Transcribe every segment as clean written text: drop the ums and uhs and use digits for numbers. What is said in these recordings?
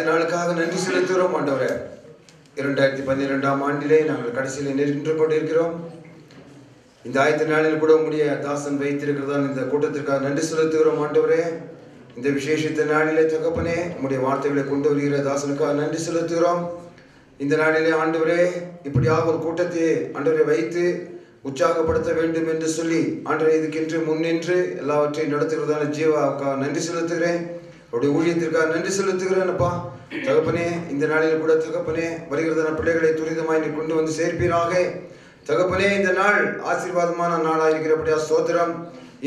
ஆயத்த நாளுக்காக நன்றி செலுத்துகிறோம் ஆண்டவரே. 2012ஆம் ஆண்டிலே நாங்கள் கடைசியில் நின்று கொண்டிருக்கிறோம். இந்த ஆயத்த நாளில் கூட உங்களுடைய தாசன் வைத்திருக்கிறதால் இந்த கூட்டத்திற்காக நன்றி செலுத்துகிறோம் ஆண்டவரே. இந்த விசேஷித்த நாளிலே தகப்பனே உங்களுடைய வார்த்தைகளை கொண்டு வருகிற தாசனுக்காக நன்றி செலுத்துகிறோம். இந்த நாளிலே ஆண்டவரே இப்படியாக ஒரு கூட்டத்தை ஆண்டவரை வைத்து உற்சாகப்படுத்த வேண்டும் என்று சொல்லி ஆண்டவரே இதுக்கென்று முன்னின்று எல்லாவற்றையும் நடத்துகிறதான ஜீவாவுக்காக நன்றி செலுத்துகிறேன். அவருடைய ஊழியத்திற்காக நன்றி செலுத்துகிறேன் அப்பா. தகப்பனே இந்த நாளில் கூட தகப்பனே வருகிறதான பிள்ளைகளை துரிதமாய் நீ கொண்டு வந்து சேர்ப்பீராக. தகப்பனே இந்த நாள் ஆசீர்வாதமான நாளாக இருக்கிறபடியா ஸ்தோத்திரம்.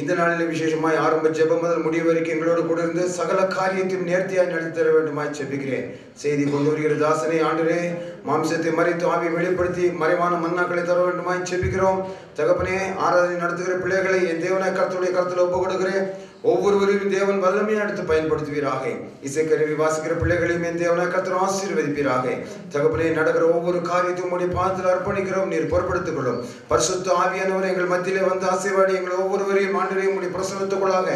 இந்த நாளில் விசேஷமாய் ஆரம்ப ஜெபம் முதல் முடிவு வரைக்கும் எங்களோடு கூட இருந்து சகல காரியத்தையும் நேர்த்தியாய் நடத்தர வேண்டுமாய் ஜெபிக்கிறேன். செய்தி கொண்டு வருகிற தாசனை ஆண்டவரே மாம்சத்தை மறைத்து ஆவியை வெளிப்படுத்தி மறைவான மன்னாக்களை தர வேண்டுமாய் ஜெபிக்கிறோம். தகப்பனே ஆராதனை நடத்துகிற பிள்ளைகளை என் தேவனை கர்த்தருடைய கருத்தில் ஒப்புக் கொடுக்கிறேன். ஒவ்வொருவரையும் தேவன் வல்லமையை எடுத்து பயன்படுத்துவீராக. இசைக்கருவி வாசிக்கிற பிள்ளைகளையும் என் தேவனை கர்த்தர் ஆசீர்வதிப்பீராக. தகப்பனே நடக்கிற ஒவ்வொரு காரியத்தையும் உடைய பாதத்தில் அர்ப்பணிக்கிறோம். நீர் பொறுப்படுத்திக் கொள்ளும். பரிசுத்த ஆவியானவர் எங்கள் மத்தியிலே வந்து ஆசீர்வாடி எங்கள் ஒவ்வொருவரையும் ஆண்டவரையும் உடைய பிரசன்னத்துக்குள்ளாக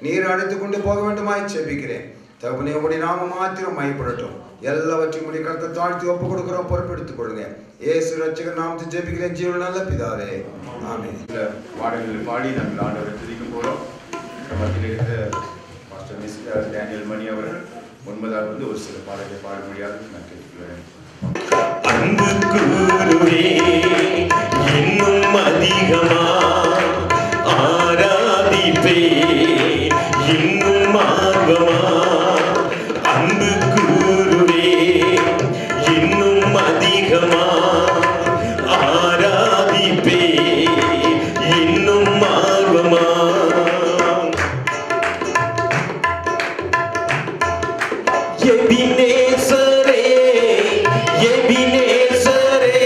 நீர் அழைத்துக் கொண்டு போக வேண்டுமாய் ஜெபிக்கிறேன். தகப்பனே உடைய நாமம் மாத்திரம் மையப்படட்டும். எல்லாவற்றையும் உடைய கருத்தை தாழ்த்தி ஒப்புக் கொடுக்கிறோம். பொறுப்பெடுத்துக் கொள்ளுங்க. இயேசு ரட்சகர் நாமத்தில் ஜெபிக்கிறேன் ஜீவன் நல்ல பிதாவே, ஆமென். பாடல்களை பாடி நாங்கள் ஆண்டவரை துதிக்க போறோம். மத்தியில் இருக்கிற மாஸ்டர் மிஸ்டர் டேனியல் மணி அவர்கள் முன்பதாக வந்து ஒரு சில பாடல்களை பாட முடியாது நான் கேட்கிறேன். அன்பு கூறுவே இன்னும் அதிகமா ஆராதிப்பே இன்னும் ஆர்வமா. அன்பு கூறுவே இன்னும் அதிகமா ஆராதிப்பே இன்னும் ஆர்வமா. எபினேசரே எபினேசரே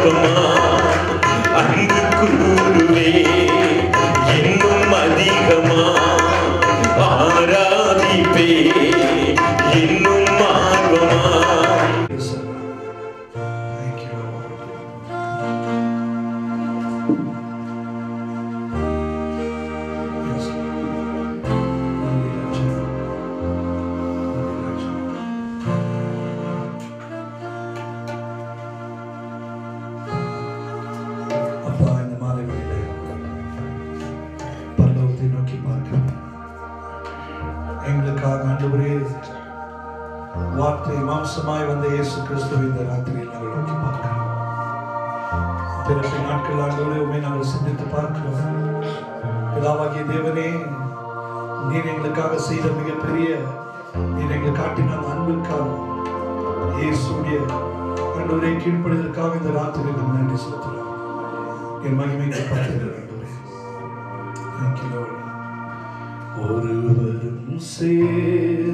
அதிகமா அன்பு கூறுவே இன்னும் அதிகமா ஆராதிப்பே இன்னும் ஆர்வமா. வார்த்தை மாம்சமாய் வந்த இயேசு கிறிஸ்துவை இந்த ராத்திரியில் நாங்கள் நோக்கி பார்க்கிறோம். பிறகு நாட்கள் ஆண்டவரே உண்மை நாங்கள் சிந்தித்து பார்க்கிறோம். பிதாவாகிய தேவனே, நீர் எங்களுக்காக செய்த மிகப்பெரிய, நீர் எங்களுக்கு காட்டின அன்பிற்காக, இயேசுடைய ஆண்டவரை கீழ்ப்படுவதற்காக இந்த ராத்திரியில் நாங்கள் நன்றி செலுத்துகிறோம். என் மகிமைக்கு பார்க்கிறோம் ஆண்டவரே. Thank you Lord. ஒருவரும் சேர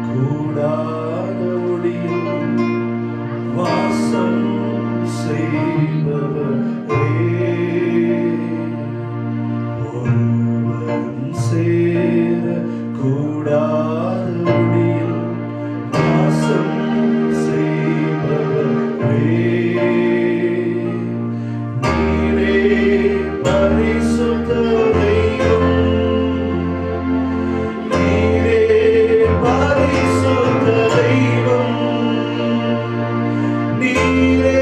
கூடாத ஒளியில் வாசம் செய்பவரே, ஒருவரும் சேர கூடாத ஒளியில் வாசம் செய்பவரே, நீரே பரிசுத்த தெய்வம், நீரே பரிசுத்த தெய்வம், நீரே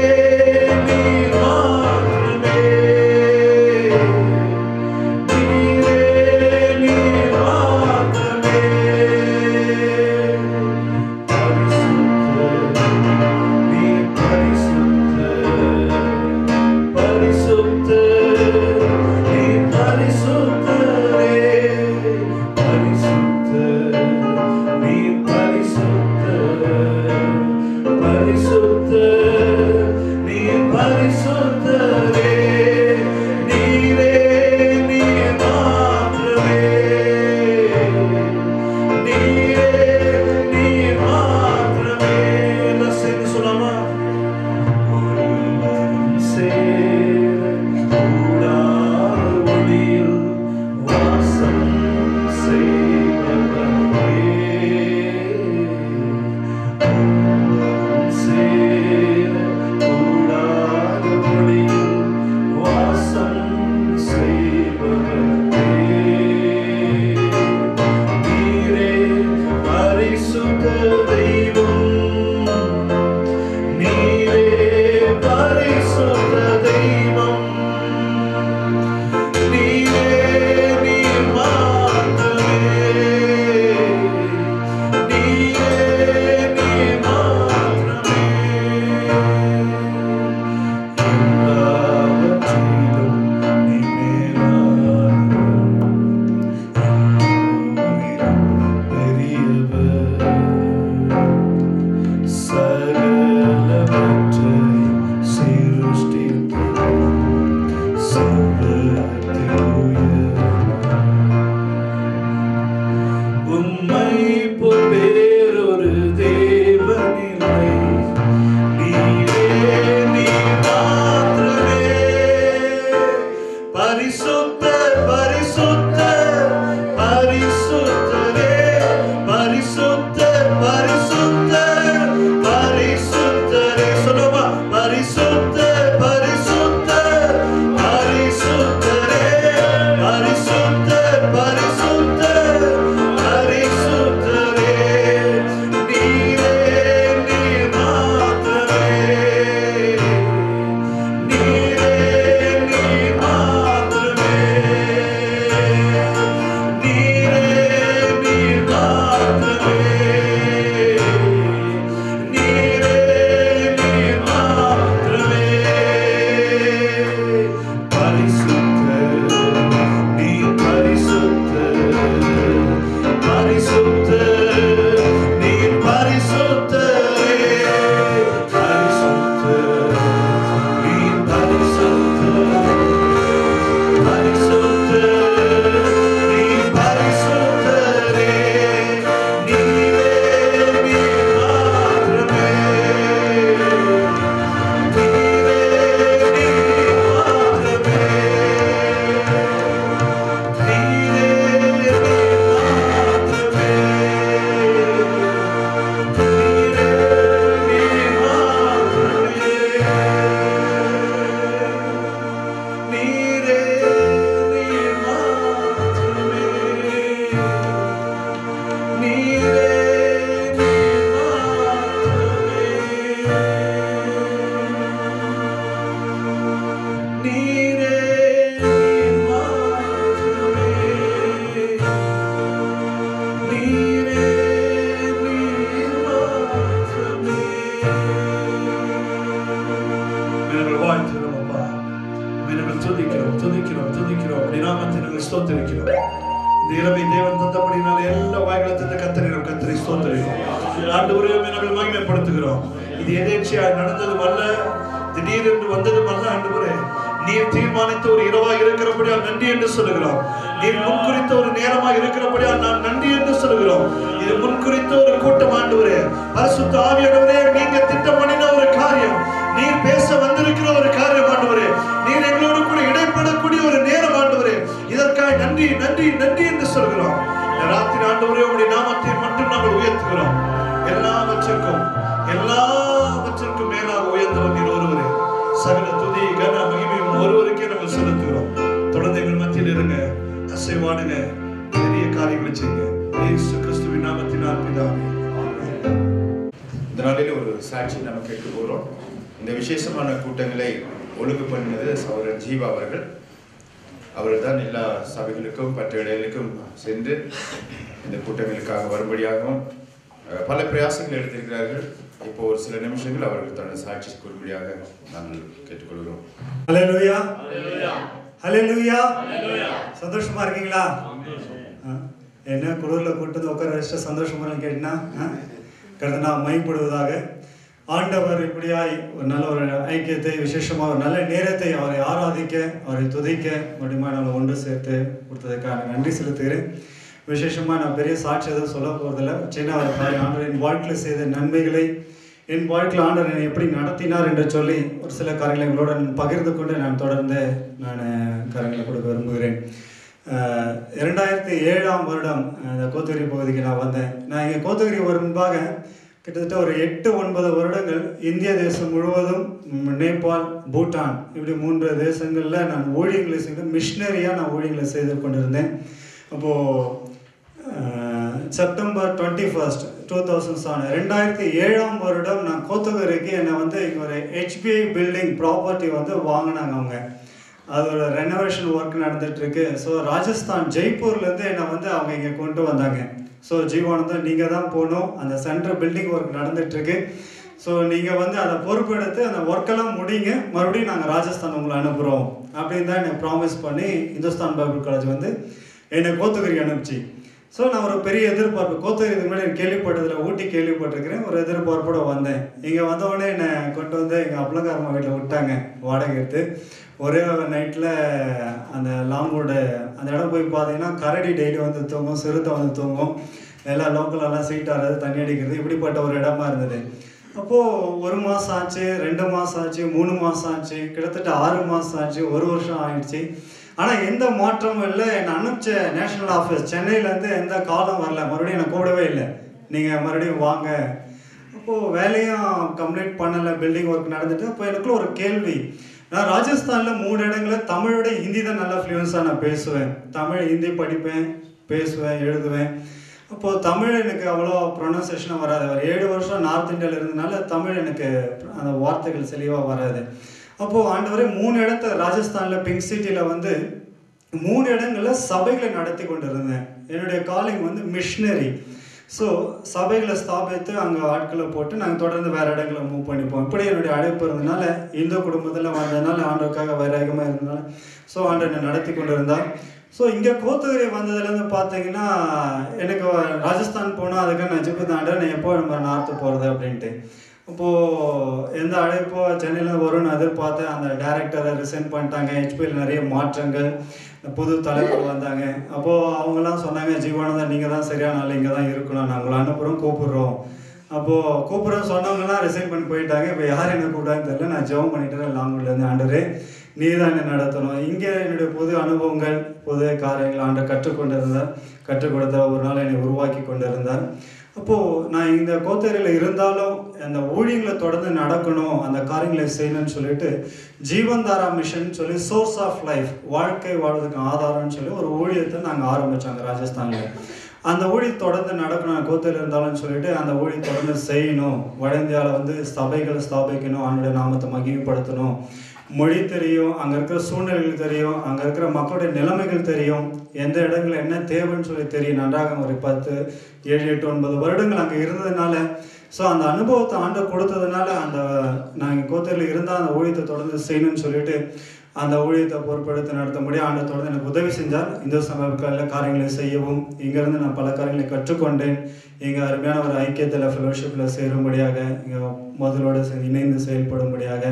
வாழ்த்துகிறோம் அப்பா. நாங்கள் துதிக்கிறோம் அப்படி நாமத்தை நாங்கள் ஸ்தோத்திரிக்கிறோம். இந்த இரவை தேவன் தந்தபடினால எல்லா வாய்களை தந்த கத்தரை ஸ்தோத்திரிக்கிறோம். ஆண்டவரே நாங்கள் மகிமைப்படுத்துகிறோம். இது எதேச்சையாய் நடந்ததும் அல்ல, திடீரென்று வந்ததும் அல்ல. ஆண்டவரே, நீர் தீர்மானித்த ஒரு இரவாக இருக்கிறபடியால் நன்றி என்று சொல்லுகிறோம். நீர் முன்குறித்த ஒரு நேரமாக இருக்கிறபடியால் நான் நன்றி என்று சொல்லுகிறோம். இது முன்குறித்த ஒரு கூட்டம் ஆண்டவரே. பரிசுத்த ஆவியானவரே, நீங்க திட்டம் பண்ணின ஒரு காரியம், நீர் பேச வந்திருக்கிற ஒரு காரியம் ஆண்டவரே. நீர் எங்களோடு கூட இடைப்படக்கூடிய ஒரு நேரம் ஆண்டவரே. இதற்காக நன்றி நன்றி நன்றி என்று சொல்கிறோம். ராத்திரி ஆண்டவரே, உங்களுடைய நாமத்தை மட்டும் நாங்கள் உயர்த்துகிறோம். எல்லாவற்றிற்கும் மேலாக உயர்ந்தவர் நீர் ஒருவரே. சகல துதி கன மகிமையும் ஒருவருக்கே நாங்கள் செலுத்துகிறோம். தொடர்ந்து எங்கள் மத்தியில் இருங்க, அசைவாடுங்க, பெரிய காரியங்களை செய்யுங்க. இயேசு கிறிஸ்துவின் நாமத்தினால் பிதாவே. இந்த நாளில் ஒரு சாட்சி நம்ம கேட்க போகிறோம். இந்த விசேஷமான கூட்டங்களை ஒழுங்கு பண்ணினது சகோதரர் ஜீவா அவர்கள் தான் எல்லா சபைகளுக்கும் மற்ற இடங்களுக்கும் சென்று இந்த கூட்டங்களுக்காக வரும்படியாகவும் பல பிரயாசங்கள் எடுத்திருக்கிறார்கள். இப்போ ஒரு சில நிமிஷங்கள் அவர்கள் தனது சாட்சி கூறும்படியாக நாங்கள் கேட்டுக்கொள்கிறோம். ஹல்லேலூயா, ஹல்லேலூயா. சந்தோஷமா இருக்கீங்களா? என்ன குளிர்ல கூட்டு உட்கார வச்சு சந்தோஷமா கேட்டீங்கன்னா கருதுனா மைப்படுவதாக. ஆண்டவர் இப்படியாய் ஒரு நல்ல ஒரு ஐக்கியத்தை, விசேஷமாக ஒரு நல்ல நேரத்தை அவரை ஆராதிக்க, அவரை துதிக்க முடியுமா நம்ம ஒன்று சேர்த்து கொடுத்ததுக்காக நன்றி செலுத்துகிறேன். விசேஷமாக நான் பெரிய சாட்சி எதுவும் சொல்ல போகிறதில்ல. சின்ன ஒரு காரியம், ஆண்டவர் என் வாழ்க்கையில் செய்த நன்மைகளை, என் வாழ்க்கையில் ஆண்டவர் என்னை எப்படி நடத்தினார் என்று சொல்லி ஒரு சில காரியங்களை எங்களோட பகிர்ந்து கொண்டு நான் தொடர்ந்து காரியங்களை கொடுக்க விரும்புகிறேன். 2007 வருடம் இந்த கோத்தகிரி பகுதிக்கு நான் வந்தேன். நான் இங்கே கோத்தகிரி வரும் முன்பாக கிட்டத்தட்ட ஒரு 8-9 வருடங்கள் இந்திய தேசம் முழுவதும், நேபாள், பூட்டான், இப்படி 3 தேசங்களில் நான் ஊழியங்களை செய்து மிஷினரியாக நான் ஊழியங்களை செய்து கொண்டிருந்தேன். அப்போது செப்டம்பர் 21, 2007 வருடம் நான் கோத்தகிரிக்கு என்னை இங்கே ஒரு HBI பில்டிங் ப்ராப்பர்ட்டி வாங்கினாங்க அவங்க. அதோட ரெனோவேஷன் ஒர்க் நடந்துகிட்ருக்கு. ஸோ ராஜஸ்தான் ஜெய்ப்பூர்லேருந்து என்னை அவங்க இங்கே கொண்டு வந்தாங்க. ஸோ ஜீவானந்தம் நீங்கள் தான் போகணும், அந்த சென்ட்ரல் பில்டிங் ஒர்க் நடந்துகிட்ருக்கு. ஸோ நீங்கள் அதை பொறுப்பெடுத்து அந்த ஒர்க்கெல்லாம் முடிங்க, மறுபடியும் நாங்கள் ராஜஸ்தான் உங்களை அனுப்புகிறோம் அப்படின்னு தான் என்னை ப்ராமிஸ் பண்ணி இந்துஸ்தான் பைபிள் காலேஜ் என்னை கோத்தகிரி அனுப்பிச்சு. ஸோ நான் ஒரு பெரிய எதிர்பார்ப்பு, கோத்தகிரி இதுக்கு முன்னாடி கேள்விப்பட்டதில், ஊட்டி கேள்விப்பட்டிருக்கிறேன், ஒரு எதிர்பார்ப்போடு வந்தேன். இங்கே வந்தவுடனே என்னை கொண்டு எங்கள் அப்பளக்காரம்மா வீட்டில் விட்டாங்க வாடகை எடுத்து. ஒரே நைட்டில் அந்த லாங்கோட அந்த இடம் போய் பார்த்தீங்கன்னா கரடி டெய்லி தூங்கும், சிறுத்தை தூங்கும், எல்லாம் லோக்கலெல்லாம் சீட் ஆடுறது, தண்ணி அடிக்கிறது, இப்படிப்பட்ட ஒரு இடமா இருந்தது. அப்போது 1 மாதம் ஆச்சு, 2 மாதம் ஆச்சு, 3 மாதம் ஆச்சு, கிட்டத்தட்ட 6 மாதம் ஆச்சு, 1 வருஷம் ஆயிடுச்சு. ஆனால் எந்த மாற்றமும் இல்லை. என்னை அனுப்பிச்ச நேஷனல் ஆஃபீஸ் சென்னையிலேருந்து எந்த காலம் வரல, மறுபடியும் என்னை கூடவே இல்லை, நீங்கள் மறுபடியும் வாங்க. அப்போது வேலையும் கம்ப்ளீட் பண்ணலை, பில்டிங் ஒர்க் நடந்துட்டு. அப்போ எனக்குள்ள ஒரு கேள்வி, நான் ராஜஸ்தானில் 3 இடங்களில் தமிழோட ஹிந்தி தான் நல்லா ஃப்ளூயன்ஸாக நான் பேசுவேன். தமிழ் ஹிந்தி படிப்பேன், பேசுவேன், எழுதுவேன். அப்போது தமிழ் எனக்கு அவ்வளோ ப்ரொனன்சியேஷனாக வராது. ஒரு 7 வருஷம் நார்த் இந்தியாவில் இருந்ததுனால தமிழ் எனக்கு அந்த வார்த்தைகள் தெளிவாக வராது. அப்போது ஆண்டவரே 3 இடத்த ராஜஸ்தானில் பிங்க் சிட்டியில் 3 இடங்களில் சபைகளை நடத்தி கொண்டு இருந்தேன். என்னுடைய காலிங் மிஷினரி. ஸோ சபைகளை ஸ்தாபித்து அங்கே ஆட்களை போட்டு நாங்கள் தொடர்ந்து வேறு இடங்களை மூவ் பண்ணிப்போம். இப்படி என்னுடைய அழைப்பு இருந்ததுனால, இந்து குடும்பத்தில் வந்ததுனால, ஆண்டவருக்காக வைராகமாக இருந்ததுனால ஸோ ஆண்டவனை நடத்தி கொண்டு இருந்தார். ஸோ இங்கே கோத்தகிரி வந்ததுலேருந்து பார்த்தீங்கன்னா எனக்கு ராஜஸ்தான் போனால் அதுக்காக நான் ஜிப்பு ஆண்டவர் நான் எப்போ நம்ம நார்த்து போகிறது அப்படின்ட்டு. அப்போது எந்த அழைப்போ சென்னையில் வரும்னு எதிர்பார்த்தேன். அந்த டைரக்டரை ரிசைன் பண்ணிட்டாங்க. HPயில் நிறைய மாற்றங்கள், புது தலைவர் வந்தாங்க. அப்போது அவங்கெல்லாம் சொன்னாங்க, ஜீவானந்தா நீங்கள் தான் சரியான ஆள், இங்கே தான் இருக்கணும், நாங்கள் அனுப்புகிறோம், கூப்பிட்றோம். அப்போது கூப்பிட்றோம் சொன்னவங்கலாம் ரிசைன் பண்ணி போயிட்டாங்க. இப்போ யார் என்ன கூப்பிட்டான்னு தெரியல. நான் ஜெபம் பண்ணிட்டேன் லாங்கூர்லேருந்து, ஆண்டவரே நீ தான் என்ன நடத்தணும். இங்கே என்னுடைய புது அனுபவங்கள், புது காரியங்கள் ஆண்டவர் கற்றுக் கொடுத்த ஒரு நாள் என்னை உருவாக்கி கொண்டு இருந்தார். அப்போது நான் இந்த கோத்தகிரியில் இருந்தாலும் அந்த ஊழியங்களை தொடர்ந்து நடக்கணும், அந்த காரியங்களை செய்யணும்னு சொல்லிட்டு ஜீவன்தாரா மிஷன் சொல்லி சோர்ஸ் ஆஃப் லைஃப், வாழ்க்கை வாழ்வதற்கு ஆதாரம்னு சொல்லி ஒரு ஊழியத்தை நாங்கள் ஆரம்பித்தாங்க ராஜஸ்தானில். அந்த ஊழியம் தொடர்ந்து நடக்கணும், கோத்தகிரியில் இருந்தாலும்னு சொல்லிட்டு அந்த ஊழியம் தொடர்ந்து செய்யணும். வட இந்தியாவில் சபைகளை ஸ்தாபிக்கணும், அவனுடைய நாமத்தை மகிமைப்படுத்தணும். மொழி தெரியும், அங்கே இருக்கிற சூழ்நிலைகள் தெரியும், அங்கே இருக்கிற மக்களுடைய நிலைமைகள் தெரியும், எந்த இடங்கள் என்ன தேவைன்னு சொல்லி தெரியும். நன்றாக ஒரு 10, 7, 8, 9 வருடங்கள் அங்கே இருந்ததுனால ஸோ அந்த அனுபவத்தை ஆண்டவர் கொடுத்ததுனால அந்த நாங்கள் கோத்தரில் இருந்தால் அந்த ஊழியத்தை தொடர்ந்து செய்யணும்னு சொல்லிட்டு அந்த ஊழியத்தை பொறுப்பெடுத்து நடத்த முடியும். ஆண்டவர் தொடர்ந்து எனக்கு உதவி செஞ்சார். இந்து சமூகங்களில் காரியங்களை செய்யவும் இங்கேருந்து நான் பல காரியங்களை கற்றுக்கொண்டேன். இங்கே அருமையான ஒரு ஐக்கியத்தில் ஃபெலோஷிப்பில் சேரும்படியாக, இங்கே முதலோடு இணைந்து செயல்படும்படியாக.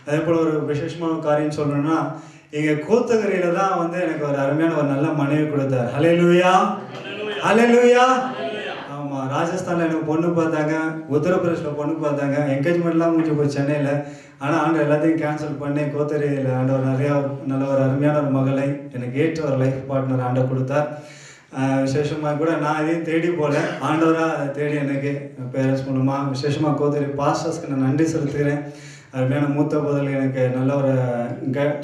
அதே போல் ஒரு விசேஷமான காரியம் சொல்லணும்னா, இங்கே கோத்தகிரியில் தான் வந்து எனக்கு ஒரு அருமையான ஒரு நல்ல மனைவி கொடுத்தார். ஹல்லேலூயா, ஹல்லேலூயா. ஆமாம், ராஜஸ்தானில் எனக்கு பொண்ணு பார்த்தாங்க, உத்தரப்பிரதேசில் பொண்ணு பார்த்தாங்க, என்கேஜ்மெண்ட்லாம் முடிஞ்சு போய் சென்னையில். ஆனால் ஆண்டவர் எல்லாத்தையும் கேன்சல் பண்ணி கோத்தகிரியில் ஆண்டவர் நிறையா நல்ல ஒரு அருமையான ஒரு மகளை எனக்கு ஏற்ற ஒரு லைஃப் பார்ட்னர் ஆண்டவர் கொடுத்தார். விசேஷமாக கூட நான் இதையும் தேடி போல, ஆண்டவராக அதை தேடி எனக்கு பேரண்ட்ஸ் மூலமாக விசேஷமாக கோத்தகிரி பாஸ்டர்ஸ்க்கு நான் நன்றி செலுத்துகிறேன். அருமையான மூத்த போதில் எனக்கு நல்ல ஒரு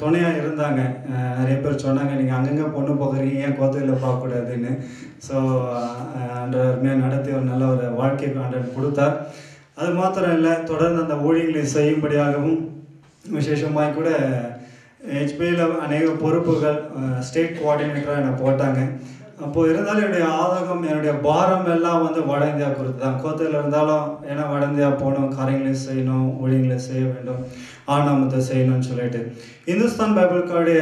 துணையாக இருந்தாங்க. நிறைய பேர் சொன்னாங்க, நீங்கள் அங்கங்கே பொண்ணு போகிறீங்க, ஏன் கோத்தகிரியில் பார்க்கக்கூடாதுன்னு. ஸோ அந்த அருமையாக நடத்தி ஒரு நல்ல ஒரு வாழ்க்கைக்கு ஆண்டவர் கொடுத்தார். அது மாத்திரம் இல்லை, தொடர்ந்து அந்த ஊழியர்களை செய்யும்படியாகவும் விசேஷமாக கூட ஹெச்பியில் அநேக பொறுப்புகள் ஸ்டேட் கோஆர்டினேட்டராக என்னை போட்டாங்க. அப்போது இருந்தாலும் என்னுடைய ஆதகம், என்னுடைய பாரம் எல்லாம் வந்து வட இந்தியா குறித்து தான். கோத்தகிரியில் இருந்தாலும் ஏன்னா வட இந்தியா போகணும், காரியங்களை செய்யணும், ஊழியங்களை செய்ய வேண்டும், ஆணவத்தை செய்யணும்னு சொல்லிட்டு இந்துஸ்தான் பைபிளுடைய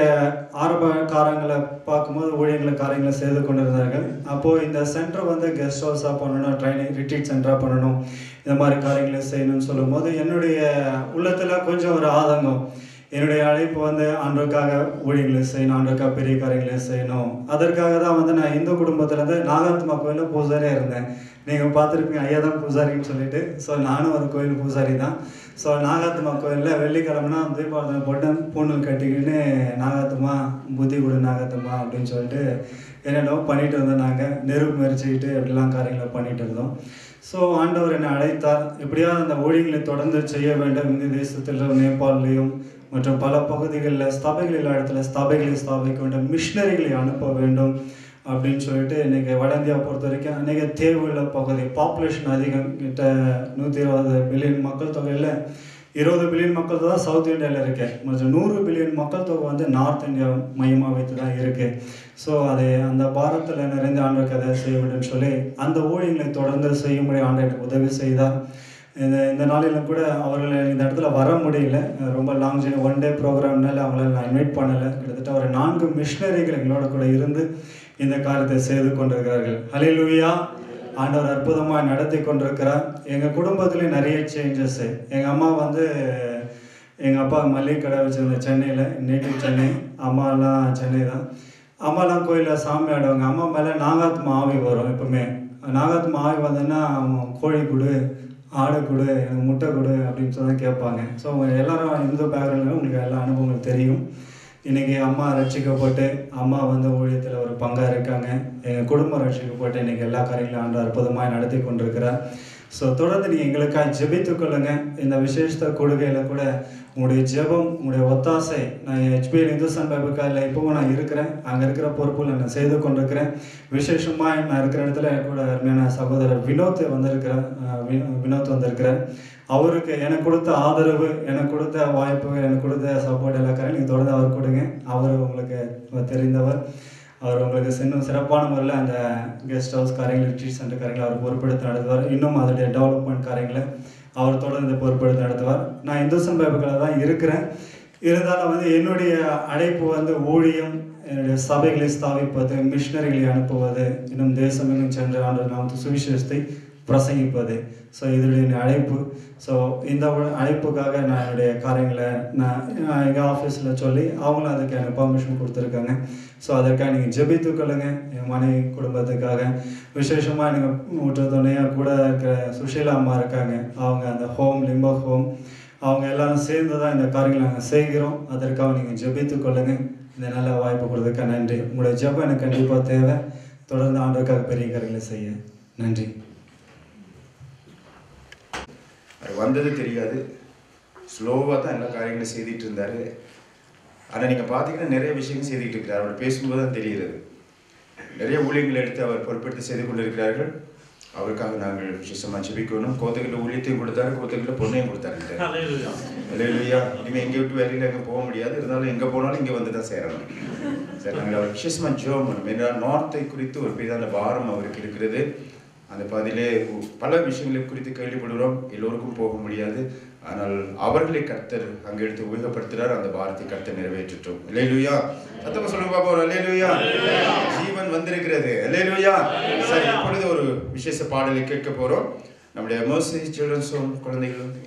ஆரம்ப காரங்களை பார்க்கும்போது ஊழியங்களை காரியங்களை செய்து கொண்டு இருந்தார்கள். அப்போது இந்த சென்டர் வந்து கெஸ்ட் ஹவுஸாக பண்ணணும், ட்ரைனிங் ரிட்ரீட் சென்டராக பண்ணணும், இந்த மாதிரி காரியங்களை செய்யணும்னு சொல்லும்போது என்னுடைய உள்ளத்தில் கொஞ்சம் ஒரு ஆதங்கம். என்னுடைய அழைப்பு வந்து ஆண்டவருக்காக ஊழியங்களை செய்யணும், ஆண்டவருக்காக பெரிய காரியங்களை செய்யணும். அதற்காக தான் வந்து நான் இந்து குடும்பத்துலேருந்து நாகாத்மா கோயிலில் பூசாரியாக இருந்தேன். நீங்கள் பார்த்துருப்பீங்க, ஐயா தான் பூசாரின்னு சொல்லிட்டு. ஸோ நானும் ஒரு கோயில் பூசாரி தான். ஸோ நாகாத்மா கோயிலில் வெள்ளிக்கிழமைனா தீபாவளி போட்டு பூணல் கட்டிக்கின்னு நாகாத்தம்மா புத்தி கொடு நாகாத்தம்மா அப்படின்னு சொல்லிட்டு என்னென்னவோ பண்ணிகிட்டு இருந்தோம். நாங்கள் நெருப்பு மெரிச்சிக்கிட்டு அப்படிலாம் காரியங்களை பண்ணிகிட்டு இருந்தோம். ஸோ ஆண்டவர் என்னை அழைத்தார். எப்படியாவது அந்த ஊழியர்களை தொடர்ந்து செய்ய வேண்டும். இந்திய தேசத்தில், நேபாளிலையும் மற்றும் பல பகுதிகளில் ஸ்தபைகள் எல்லா இடத்துல ஸ்தபைகளை ஸ்தாபிக்க வேண்டும், மிஷினரிகளை அனுப்ப வேண்டும் அப்படின்னு சொல்லிட்டு இன்றைக்கி வட இந்தியா பொறுத்த வரைக்கும் அநேக தேவையுள்ள பகுதி, பாப்புலேஷன் அதிகம், கிட்ட 120 பில்லியன் மக்கள் தொகையில் 20 பில்லியன் மக்கள் தொகை தான் சவுத் இந்தியாவில் இருக்குது. மற்றும் 100 பில்லியன் மக்கள் தொகை வந்து நார்த் இந்தியா மையமாக வைத்து தான் இருக்குது. ஸோ அதை அந்த பாரத்தில் நிறைந்த ஆண்டவருக்கு அதை செய்ய வேண்டும் சொல்லி அந்த ஊழியர்களை தொடர்ந்து செய்யும்படி ஆண்டவருக்கு உதவி செய்தார். இந்த நாளிலும் கூட அவர்கள் இந்த இடத்துல வர முடியல, ரொம்ப லாங் ஜர்னி, 1 டே ப்ரோக்ராம்னால அவங்கள நான் இன்வைட் பண்ணலை. கிட்டத்தட்ட ஒரு 4 மிஷினரிகள் எங்களோட கூட இருந்து இந்த காரியத்தை செய்து கொண்டிருக்கிறார்கள். ஹல்லேலூயா. ஆண்டவர் அற்புதமாக நடத்தி கொண்டிருக்கிறார். எங்கள் குடும்பத்துலேயும் நிறைய சேஞ்சஸ்ஸு. எங்கள் அம்மா வந்து, எங்கள் அப்பா மல்லிகை கடை வச்சுருந்த சென்னையில், நேட்டிவ் சென்னை, அம்மாலாம் சென்னை தான். அம்மாலாம் கோயிலில் சாமி ஆடுவாங்க. அம்மா மேலே நாகாத்மா ஆவி வரும். எப்பவுமே நாகாத்மா ஆவி வந்ததுன்னா கோழி கொடு, ஆடு கொடு, எனக்கு முட்டை கொடு அப்படின்னு சொல்லி கேட்பாங்க. ஸோ அவங்க எல்லோரும் இந்து பேக்ரவுண்டில் உங்களுக்கு எல்லா அனுபவங்களும் தெரியும். இன்றைக்கி அம்மா ரட்சிக்கப்பட்டு அம்மா வந்து ஊழியத்தில் ஒரு பங்காக இருக்காங்க. எங்கள் குடும்பம் ரட்சிக்கப்பட்டு இன்றைக்கி எல்லா காரியங்களும் ஆண்டு அற்புதமாக நடத்தி கொண்டிருக்கிறார். ஸோ தொடர்ந்து நீங்கள் எங்களுக்காக ஜெபித்துக் கொள்ளுங்க. இந்த விசேஷ கொள்கையில் கூட உங்களுடைய ஜெபம், உங்களுடைய ஒத்தாசை, நான் ஹெச்பிஎல் இந்துஸ்தான் பைபிள் காலேஜில் இப்போவும் நான் இருக்கிறேன். அங்கே இருக்கிற பொறுப்புகள் நான் செய்து கொண்டிருக்கிறேன். விசேஷமாக நான் இருக்கிற இடத்துல கூட அருமையான சகோதரர் வினோத் வந்திருக்கிறேன். அவருக்கு எனக்கு கொடுத்த ஆதரவு, எனக்கு கொடுத்த வாய்ப்புகள், எனக்கு கொடுத்த சப்போர்ட் எல்லா காரையும் நீங்கள் தொடர்ந்து அவர் கொடுங்க. அவர் உங்களுக்கு தெரிந்தவர். அவர் உங்களுக்கு இன்னும் சிறப்பான முறையில் அந்த கெஸ்ட் ஹவுஸ் காரியங்கள், ரிட்ரீட் சென்டர் காரியங்களை அவர் பொறுப்பெடுத்து நடத்துவார். இன்னும் அதோடைய டெவலப்மெண்ட் காரியங்களை அவர் தொடர்ந்து பொறுப்பெடுத்து நடத்துவார். நான் இந்துஸ்தான் பைபிளில் தான் இருக்கிறேன். இருந்தாலும் வந்து என்னுடைய அழைப்பு வந்து ஊழியம், என்னுடைய சபைகளை ஸ்தாபிப்பது, மிஷினரிகளை அனுப்புவது, இன்னும் தேசம் இன்னும் சென்று ஆண்டு நாமத்து சுவிசேஷத்தை பிரசங்கிப்பது. ஸோ இதனுடைய அழைப்பு. ஸோ இந்த அழைப்புக்காக நான் என்னுடைய காரியங்களை நான் எங்கள் ஆஃபீஸில் சொல்லி அவங்களும் அதுக்கு எனக்கு பர்மிஷன் கொடுத்துருக்காங்க. ஸோ அதற்காக நீங்கள் ஜெபித்துக் கொள்ளுங்க. என் மனைவி குடும்பத்துக்காக விசேஷமாக நீங்கள் ஊற்ற துணையாக கூட இருக்கிற சுஷீலா அம்மா இருக்காங்க. அவங்க அந்த ஹோம், லிம்போ ஹோம், அவங்க எல்லாரும் சேர்ந்து தான் இந்த காரியங்களை நாங்கள் செய்கிறோம். அதற்காக நீங்கள் ஜெபித்துக் கொள்ளுங்க. இந்த நல்ல வாய்ப்பு கொடுத்ததுக்காக நன்றி. உங்களுடைய ஜெபம் எனக்கு கண்டிப்பாக தேவை. தொடர்ந்து ஆண்டவருக்காக பெரிய காரியங்களை செய்ய நன்றி. வந்தது தெரியாது, ஸ்லோவாக தான் எல்லா காரியங்களும் செய்துட்டு இருந்தார். ஆனால் நீங்கள் பார்த்தீங்கன்னா நிறைய விஷயங்கள் செய்துட்டு இருக்கிறார். அவர் பேசும்போது தான் தெரிகிறது. நிறைய ஊழியங்களை எடுத்து அவர் பொறுப்பெடுத்து செய்து கொண்டிருக்கிறார்கள். அவருக்காக நாங்கள் விசேஷமாக ஜெபிக்கணும். கோத்தகிரியில் ஊழியத்தையும் கொடுத்தாரு, கோத்தகிரியில் பொண்ணையும் கொடுத்தாரு. அல்லேலூயா. இனிமேல் எங்கே விட்டு வெளியில் எங்கே போக முடியாது. இருந்தாலும் எங்கே போனாலும் இங்கே வந்து தான் சேரணும். சரி, நாங்கள் அவர் விசேஷமாக ஜெபம் பண்ணணும். ஏன்னா நார்த்தை குறித்து ஒரு பெரிதான பாரம் அவருக்கு இருக்கிறது. அந்த பாதையிலே பல விஷயங்களை குறித்து கேள்விப்படுகிறோம். எல்லோருக்கும் போக முடியாது. ஆனால் அவர்களை கர்த்தர் அங்கே எடுத்து உபயோகப்படுத்துகிறார். அந்த பாரத்தை கர்த்தர் நிறைவேற்றட்டும். அல்லேலூயா. சத்தமா சொல்லுங்க பாப்போம். அல்லேலூயா. ஜீவன் வந்திருக்கிறது. அல்லேலூயா. சரி, இப்பொழுது ஒரு விசேஷ பாடலை கேட்க போறோம். நம்முடைய மர்சி சில்ட்ரன்ஸ் ஹோம் குழந்தைகள் வந்து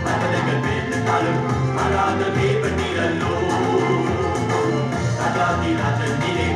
Radha Deva Niralo, Radha Deva Niralo.